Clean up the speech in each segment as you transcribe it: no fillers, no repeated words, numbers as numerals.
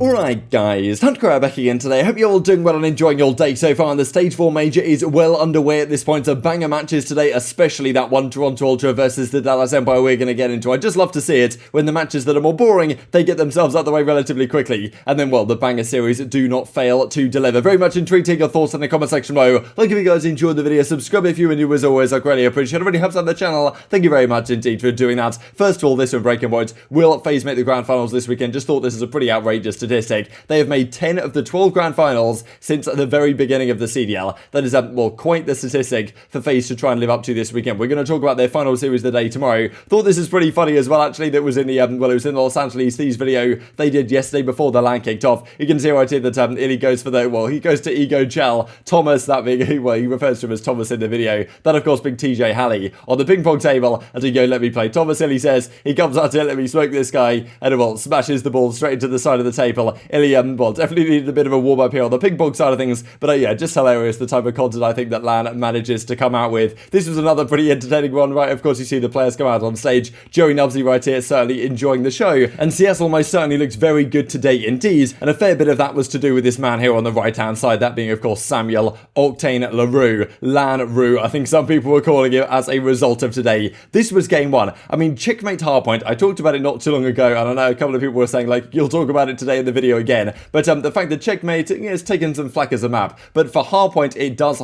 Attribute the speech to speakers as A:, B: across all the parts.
A: Alright guys, TacticalRab back again today. I hope you're all doing well and enjoying your day so far. And the Stage 4 Major is well underway at this point. So banger matches today, especially that one Toronto Ultra versus the Dallas Empire we're going to get into. I just love to see it when the matches that are more boring, they get themselves out of the way relatively quickly. And then, well, the banger series do not fail to deliver. Very much intrigued to take your thoughts in the comment section below. Like if you guys enjoyed the video, subscribe if you are new as always. I greatly appreciate it. It really helps out the channel. Thank you very much indeed for doing that. First of all, this one breaking point. Will FaZe make the grand finals this weekend? Just thought this is a pretty outrageous statistic. They have made 10 of the 12 grand finals since the very beginning of the CDL. That is, well, quite the statistic for FaZe to try and live up to this weekend. We're going to talk about their final series of the day tomorrow. Thought this is pretty funny as well, actually. That was in the, well, it was in the Los Angeles Thieves video they did yesterday before the LAN kicked off. You can see right here that ILLey goes for the, well, he goes to Ego Gel. Thomas, that being, well, he refers to him as Thomas in the video. That, of course, being TJHaLy on the ping pong table. And he go, let me play. Thomas, ILLey says, he comes out to let me smoke this guy. And, well, smashes the ball straight into the side of the table. ILLey, well, definitely needed a bit of a warm-up here on the ping pong side of things, but yeah, just hilarious, the type of content I think that LAN manages to come out with. This was another pretty entertaining one, right? Of course, you see the players come out on stage. Joey Nubsy right here certainly enjoying the show, and Seattle most certainly looks very good today indeed, and a fair bit of that was to do with this man here on the right-hand side, that being, of course, Samuel Octane LaRue, LAN-Rue, I think some people were calling it as a result of today. This was game one. I mean, checkmate hardpoint, I talked about it not too long ago, and I know a couple of people were saying, like, you'll talk about it today in the video again, but the fact that checkmate has taken some flack as a map, but for hardpoint it does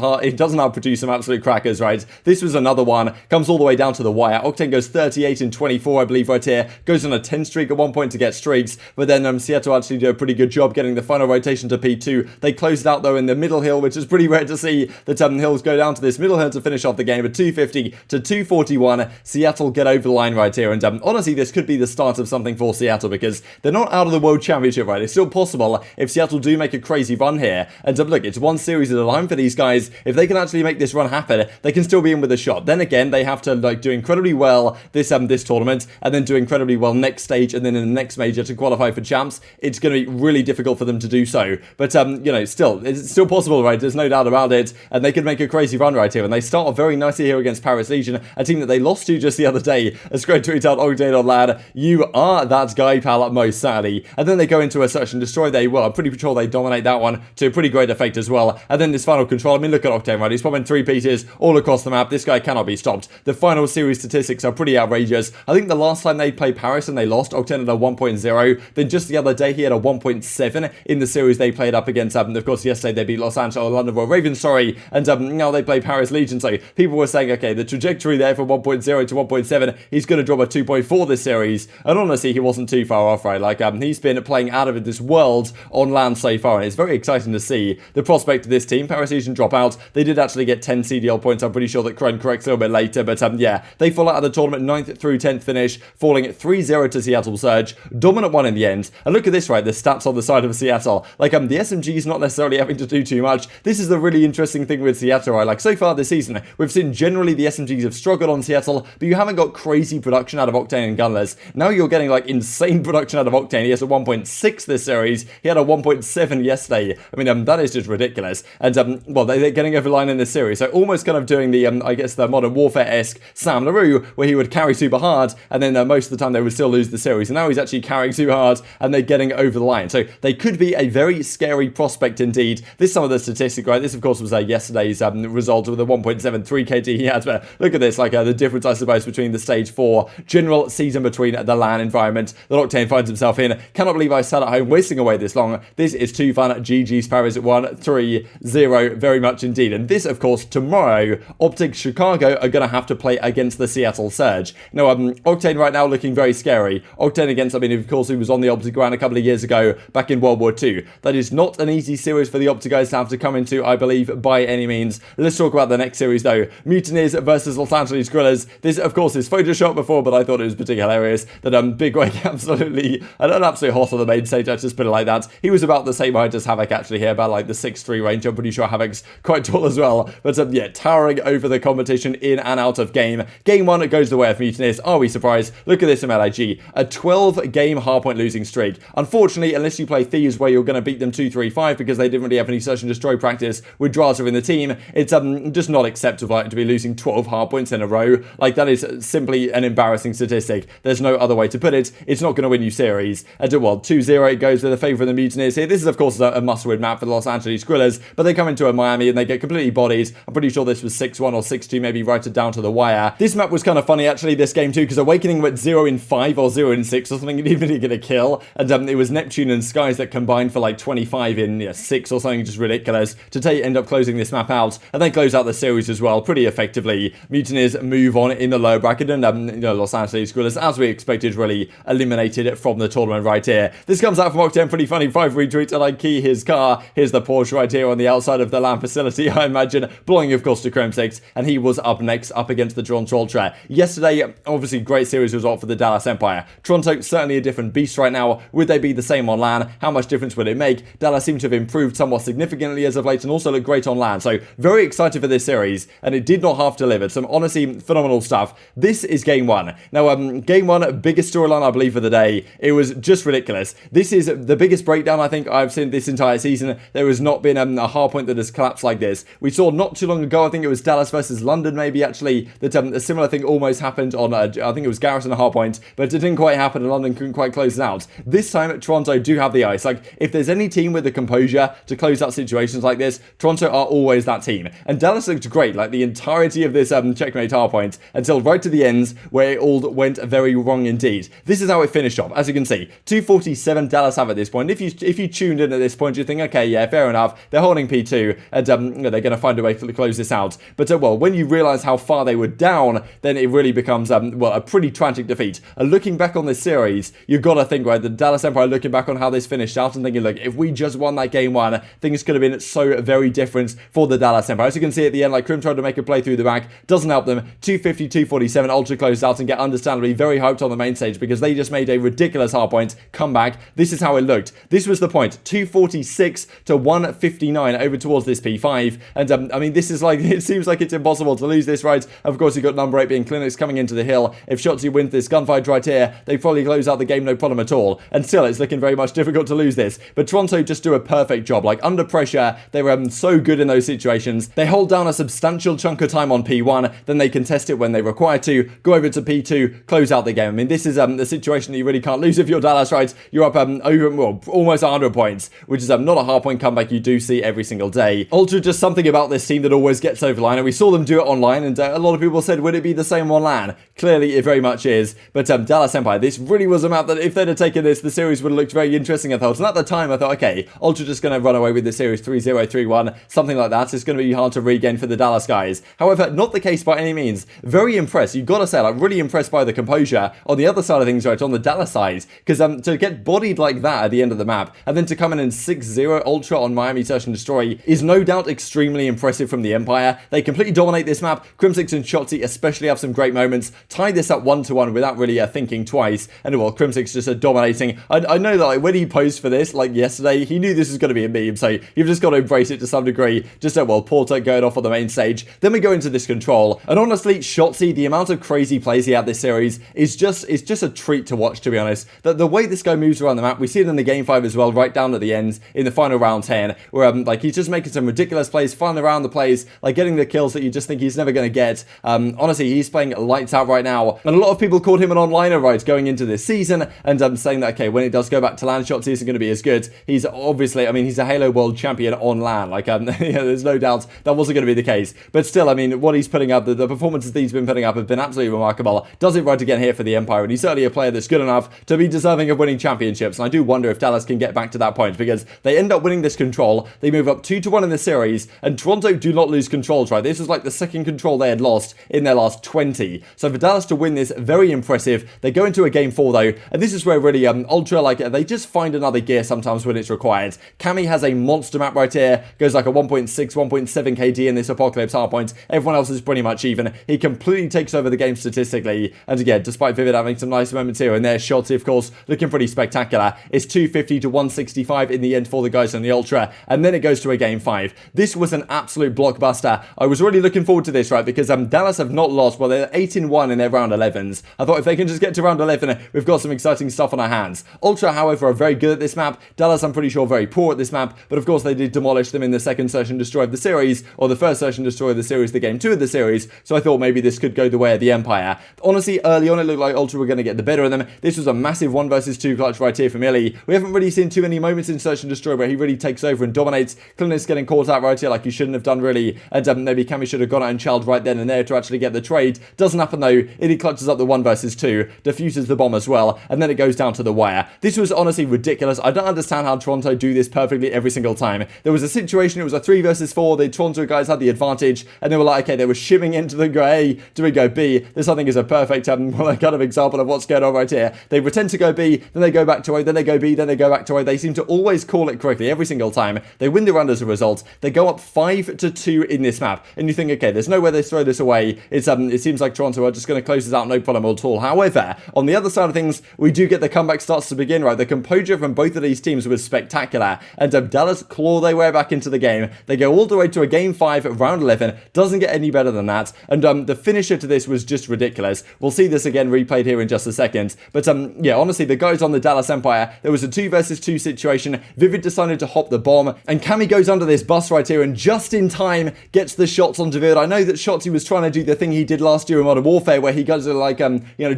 A: now produce some absolute crackers, right? This was another one, comes all the way down to the wire. Octane goes 38 and 24, I believe, right here, goes on a 10 streak at one point to get streaks, but then Seattle actually do a pretty good job getting the final rotation to P2. They closed out though in the middle hill, which is pretty rare to see that hills go down to this middle hill to finish off the game at 250 to 241. Seattle get over the line right here, and honestly this could be the start of something for Seattle, because they're not out of the World Championship, right? It's still possible if Seattle do make a crazy run here. And look, it's one series at a time for these guys. If they can actually make this run happen, they can still be in with a shot. Then again, they have to like do incredibly well this tournament, and then do incredibly well next stage, and then in the next major to qualify for champs. It's going to be really difficult for them to do so. But you know, still, it's still possible, right? There's no doubt about it. And they could make a crazy run right here. And they start off very nicely here against Paris Legion, a team that they lost to just the other day. A great tweet out, Octane on LAN, you are that guy, pal, most certainly. And then they go into a search and destroy. They, well, I'm pretty sure they dominate that one to a pretty great effect as well. And then this final control, I mean, look at Octane, right? He's popping 3 pieces all across the map. This guy cannot be stopped. The final series statistics are pretty outrageous. I think the last time they played Paris and they lost, Octane had a 1.0. Then just the other day, he had a 1.7 in the series they played up against, of course, yesterday they beat Los Angeles, London Royal Ravens, sorry, and now they play Paris Legion. So people were saying, okay, the trajectory there from 1.0 to 1.7, he's going to drop a 2.4 this series. And honestly, he wasn't too far off, right? Like, he's been playing out of this world on LAN so far, and it's very exciting to see the prospect of this team. Paris Legion drop out. They did actually get 10 CDL points. I'm pretty sure that Crone corrects a little bit later, but yeah, they fall out of the tournament 9th through 10th finish, falling at 3-0 to Seattle Surge. Dominant one in the end. And look at this, right? The stats on the side of Seattle. Like, the SMG's not necessarily having to do too much. This is the really interesting thing with Seattle, right? Like, so far this season, we've seen generally the SMGs have struggled on Seattle, but you haven't got crazy production out of Octane and Gunless. Now you're getting, like, insane production out of Octane. He has a 1.6 this series. He had a 1.7 yesterday. I mean, that is just ridiculous. And, well, they're getting over the line in this series. So almost kind of doing the, I guess, the Modern Warfare-esque Sam LaRue, where he would carry super hard, and then most of the time they would still lose the series. And now he's actually carrying super hard, and they're getting over the line. So they could be a very scary prospect indeed. This is some of the statistic, right? This, of course, was yesterday's result with a 1.73 KD he had. But look at this, like the difference, I suppose, between the stage 4 general season between the LAN environment that Octane finds himself in. Cannot believe I sat at home wasting away this long. This is too fun. GG's Paris at 1-3-0, very much indeed. And this, of course, tomorrow, OpTic Chicago are going to have to play against the Seattle Surge. Now, Octane right now looking very scary. Octane against, I mean, of course, he was on the OpTic ground a couple of years ago, back in World War II. That is not an easy series for the OpTic guys to have to come into, I believe, by any means. Let's talk about the next series, though. Mutineers versus Los Angeles Grillers. This, of course, is Photoshop before, but I thought it was particularly hilarious that Big Wake absolutely, an absolute hot on the main stage, let's just put it like that. He was about the same height as Havoc, actually, here, about like the 6'3" range. I'm pretty sure Havoc's quite tall as well. But yeah, towering over the competition in and out of game. Game 1 goes the way of Mutineers. Are we surprised? Look at this from LIG. A 12-game hardpoint losing streak. Unfortunately, unless you play Thieves where you're going to beat them 2-3-5 because they didn't really have any search and destroy practice with Drazah in the team, it's just not acceptable to be losing 12 hardpoints in a row. Like, that is simply an embarrassing statistic. There's no other way to put it. It's not going to win you series. And well, 2-0 0-8 goes with a favor of the Mutineers here. This is, of course, a must-win map for the Los Angeles Grillers, but they come into a Miami and they get completely bodied. I'm pretty sure this was 6-1 or 6-2, maybe right it down to the wire. This map was kind of funny, actually, this game too, because Awakening went 0-5 or 0-6 or something, and even get a kill, and it was Neptune and Skies that combined for like 25 in 6 or something, just ridiculous, to end up closing this map out, and then close out the series as well, pretty effectively. Mutineers move on in the lower bracket, and Los Angeles Grillers, as we expected, really eliminated from the tournament right here. This comes out from Octane, pretty funny, 5 retweets, and I key his car. Here's the Porsche right here on the outside of the LAN facility, I imagine, belonging of course to Crimsix, and he was up next, up against the Toronto Ultra. Yesterday, obviously great series result for the Dallas Empire. Toronto, certainly a different beast right now. Would they be the same on LAN? How much difference would it make? Dallas seem to have improved somewhat significantly as of late, and also look great on LAN, so very excited for this series, and it did not half deliver. Some honestly phenomenal stuff. This is game 1. Now, game 1, biggest storyline I believe of the day. It was just ridiculous. This is the biggest breakdown I think I've seen this entire season. There has not been a hard point that has collapsed like this. We saw not too long ago, I think it was Dallas versus London maybe actually, that a similar thing almost happened on, I think it was Garrison a hard point, but it didn't quite happen and London couldn't quite close it out. This time, Toronto do have the ice. Like, if there's any team with the composure to close out situations like this, Toronto are always that team. And Dallas looked great, like the entirety of this checkmate hard point, until right to the ends, where it all went very wrong indeed. This is how it finished off. As you can see, 247 Dallas have at this point. If you tuned in at this point, you think, okay, yeah, fair enough. They're holding P2, and they're going to find a way to close this out. But well, when you realise how far they were down, then it really becomes well, a pretty tragic defeat. Looking back on this series, you've got to think, right, the Dallas Empire looking back on how this finished out and thinking, look, if we just won that game 1, things could have been so very different for the Dallas Empire. As you can see at the end, like Crim tried to make a play through the back, doesn't help them. 250, 247, Ultra closed out and get understandably very hyped on the main stage because they just made a ridiculous hardpoint comeback. This is how it looked. This was the point, 246 to 159 over towards this P5, and I mean, this is like, it seems like it's impossible to lose this, right? Of course, you've got number 8 being CleanX coming into the hill. If Shotzzy wins this gunfight right here, they probably close out the game no problem at all, and still it's looking very much difficult to lose this. But Toronto just do a perfect job. Like, under pressure, they were so good in those situations. They hold down a substantial chunk of time on P1, then they contest it when they require to, go over to P2, close out the game. I mean, this is the situation that you really can't lose if you're Dallas, right? You're up over, well, almost 100 points, which is not a hard point comeback you do see every single day. Ultra, just something about this team that always gets over line, and we saw them do it online, and a lot of people said, would it be the same on LAN? Clearly, it very much is. But Dallas Empire, this really was a map that if they'd have taken this, the series would have looked very interesting, I thought. And at the time, I thought, okay, Ultra just going to run away with the series 3-0, 3-1, something like that. It's going to be hard to regain for the Dallas guys. However, not the case by any means. Very impressed. You've got to say, like, really impressed by the composure on the other side of things, right, on the Dallas side. Because to get bodied like that at the end of the map, and then to come in and 6-0 Ultra on Miami Search and Destroy is no doubt extremely impressive from the Empire. They completely dominate this map. Crimsix and Shotzzy especially have some great moments. Tie this up 1-1 without really thinking twice. And well, Crimsix just dominating. I know that like, when he posed for this, like yesterday, he knew this was going to be a meme. So you've just got to embrace it to some degree. Just well, Porter going off on the main stage. Then we go into this control. And honestly, Shotzzy, the amount of crazy plays he had this series is just a treat to watch, to be honest. The way this guy moves around the map, we see it in the game 5 as well, right down at the end in the final round 10, where like he's just making some ridiculous plays, flying around the plays, like getting the kills that you just think he's never going to get. Honestly, he's playing lights out right now, and a lot of people called him an onliner, right, going into this season, and saying that, okay, when it does go back to LAN, Shotzzy isn't going to be as good. He's obviously, I mean, he's a Halo World Champion on LAN, like, there's no doubt that wasn't going to be the case, but still, I mean, what he's putting up, the performances that he's been putting up have been absolutely remarkable. Does it right again here for the Empire, and he's certainly a player that's good enough to be deserving of winning championships, and I do wonder if Dallas can get back to that point, because they end up winning this control, they move up 2-1 in the series, and Toronto do not lose controls, right? This was like the second control they had lost in their last 20. So for Dallas to win this, very impressive. They go into a game 4 though, and this is where really Ultra, like, they just find another gear sometimes when it's required. Cammy has a monster map right here, goes like a 1.6, 1.7 KD in this Apocalypse hardpoint. Everyone else is pretty much even. He completely takes over the game statistically, and again, despite Vivid having some nice moments here and there, Shotzzy, of course, looking pretty spectacular. It's 250 to 165 in the end for the guys on the Ultra, and then it goes to a game 5. This was an absolute blockbuster. I was really looking forward to this, right, because Dallas have not lost. Well, they're 8-1 in their round 11s. I thought if they can just get to round 11, we've got some exciting stuff on our hands. Ultra, however, are very good at this map. Dallas, I'm pretty sure, very poor at this map, but of course they did demolish them in the second Search and Destroy of the series, or the first Search and Destroy of the series, the game 2 of the series, so I thought maybe this could go the way of the Empire. Honestly, early on it looked like Ultra were going to get the better of them. This was a massive 1 versus 2 clutch right here here from ILLey. We haven't really seen too many moments in Search and Destroy where he really takes over and dominates. CleanX getting caught out right here like he shouldn't have done really, and maybe Cammy should have gone out and chilled right then and there to actually get the trade. Doesn't happen though. ILLey clutches up the 1 versus 2, defuses the bomb as well, and then it goes down to the wire. This was honestly ridiculous. I don't understand how Toronto do this perfectly every single time. There was a situation, it was a 3 versus 4, the Toronto guys had the advantage, and they were like, okay, they were shimming into the go A, do we go B? This I think is a perfect kind of example of what's going on right here. They pretend to go B, then they go back to A, then they go B, then they go back to A. They seem to always call it correctly every single time. They win the round as a result. They go up 5-2 in this map, and you think, okay, there's no way they throw this away. It seems like Toronto are just going to close this out, no problem at all. However, on the other side of things, we do get the comeback starts to begin, right? The composure from both of these teams was spectacular, and Dallas claw their way back into the game. They go all the way to a game 5, round 11. Doesn't get any better than that, and the finisher to this was just ridiculous. We'll see this again replayed here in just a second, but yeah, honestly, the guys on the Dallas Empire, there was a 2 versus 2 situation. Vivid decided to hop the bomb, and Cammy goes under this bus right here, and just in time gets the shots on Vivid. I know that Shotzzy was trying to do the thing he did last year in Modern Warfare, where he goes to like,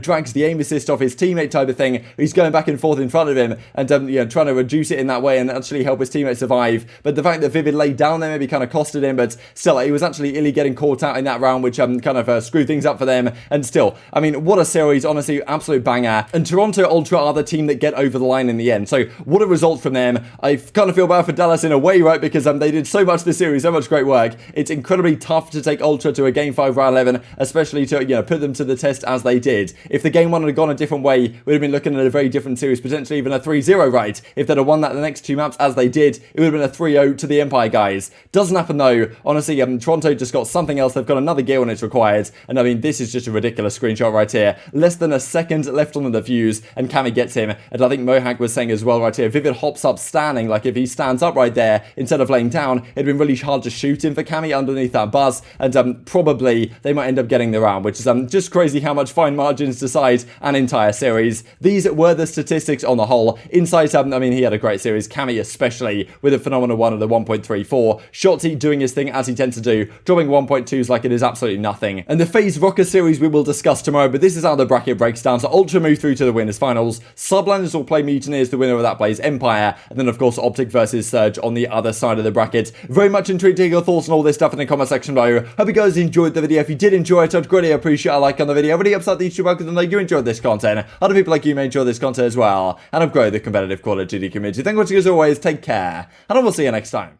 A: drags the aim assist off his teammate type of thing. He's going back and forth in front of him, and trying to reduce it in that way and actually help his teammate survive. But the fact that Vivid laid down there maybe kind of costed him, but still, he was actually ILLey getting caught out in that round, which kind of screwed things up for them. And still, I mean, what a series, honestly, absolute banger. And Toronto Ultra are the team that get over the line in the end. So what a result from them. I kind of feel bad for Dallas in a way, right? Because they did so much this series, so much great work. It's incredibly tough to take Ultra to a game 5 round 11, especially to put them to the test as they did. If the game 1 had gone a different way, we'd have been looking at a very different series, potentially even a 3-0, right? If they'd have won that the next 2 maps as they did, it would have been a 3-0 to the Empire guys. Doesn't happen though. Honestly, Toronto just got something else. They've got another gear when it's required, and I mean, this is just a ridiculous screenshot right here. Less than a second left on the fuse, and Cammy gets him. And I think Mohawk was saying as well right here, Vivid hops up standing. Like if he stands up right there instead of laying down, it'd been really hard to shoot him for Cammy underneath that bus, and probably they might end up getting the round, which is just crazy how much fine margins decide an entire series. These were the statistics on the whole. Insight, I mean, he had a great series. Cammy especially with a phenomenal one of the 1.34. Shotzzy doing his thing as he tends to do, dropping 1.2s like it is absolutely nothing. And the FaZe Rokkr series we will discuss tomorrow, but this is how the bracket breaks down. So Ultra move through to the winners finals. Subliners will play Mutineers. The winner of that plays Empire, and then of course OpTic versus Surge on the other side of the bracket. Very much intrigued to hear your thoughts on all this stuff in the comment section below. Hope you guys enjoyed the video. If you did enjoy it, I'd greatly appreciate a like on the video. Really upset the YouTube algorithm that you enjoyed this content. Other people like you may enjoy this content as well, and I've grown the competitive Call of Duty community. Thank you as always. Take care, and I will see you next time.